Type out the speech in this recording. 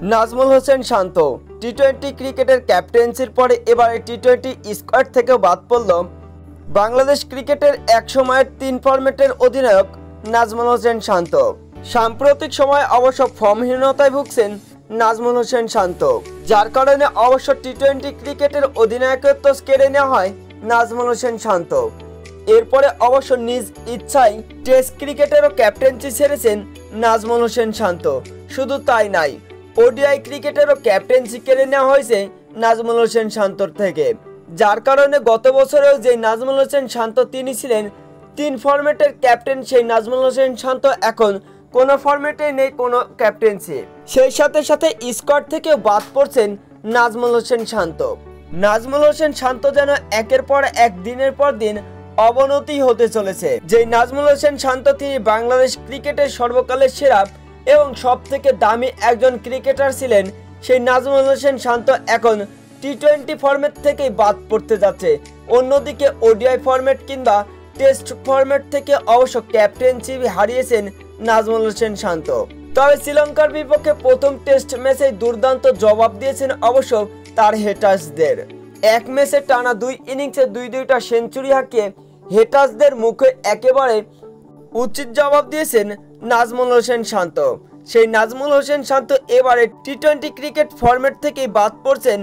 নাজমুল হোসেন শান্ত টি-20 ক্রিকেটের ক্যাপ্টেন্সির পরে এবারে টি-20 স্কোয়াড থেকেও বাদ পড়ল বাংলাদেশ ক্রিকেটের একসময়ের 3 ফরম্যাটের অধিনায়ক নাজমুল হোসেন শান্ত। সাম্প্রতিক সময়ে অবশ্য ফর্মহীনতায় ভুগছেন নাজমুল হোসেন শান্ত, যার কারণে অবশ্য টি-20 ক্রিকেটের অধিনায়কত্ব কেড়ে নেওয়া হয় নাজমুল হোসেন শান্ত। এরপরে অবশ্য নিজ ইচ্ছায় টেস্ট ক্রিকেটেরও ক্যাপ্টেন্সি ছেড়েছেন নাজমুল হোসেন শান্ত। শুধু তাই নাই, ওডিআই ক্রিকেটেরও ক্যাপ্টেন্সি কেড়ে নেওয়া হয়েছে নাজমুল হোসেন শান্তর থেকে, যার কারণে গত বছরেও যে নাজমুল হোসেন শান্ত তিনি ছিলেন 3 ফরম্যাটের ক্যাপ্টেন, সেই নাজমুল হোসেন শান্ত এখন কোনো ফরম্যাটে নেই কোনো ক্যাপ্টেন্সি। সেই সাথে সাথে স্কোয়াড থেকেও বাদ পড়ছেন নাজমুল হোসেন শান্ত। নাজমুল হোসেন শান্ত যেন একের পর এক দিনের পর দিন অবনতি হতে চলেছে। যে নাজমুল হোসেন শান্ত তিনি বাংলাদেশ ক্রিকেটের সর্বকালের সেরা এবং সব থেকে দামি একজন ক্রিকেটার ছিলেন, সেই নাজমুল হোসেন শান্ত এখন টি-20 ফরম্যাট থেকেই বাদ পড়তে যাচ্ছে। অন্যদিকে ওডিআই ফরম্যাট কিংবা টেস্ট ফরম্যাট থেকে অবশ্য ক্যাপ্টেন্সি হারিয়েছেন নাজমুল হোসেন শান্ত। তবে শ্রীলঙ্কার বিপক্ষে প্রথম টেস্ট ম্যাচে দুর্দান্ত জবাব দিয়েছেন অবশ্য তার হেটার্সদের। এক ম্যাচে টানা 2 ইনিংসে 2টা সেঞ্চুরি হাঁকিয়ে হেটার্সদের মুখে একেবারে উচিত জবাব দিয়েছেন নাজমুল হোসেন শান্ত। সেই নাজমুল হোসেন শান্ত এবারে টি-20 ক্রিকেট ফরম্যাট থেকেই বাদ পড়ছেন।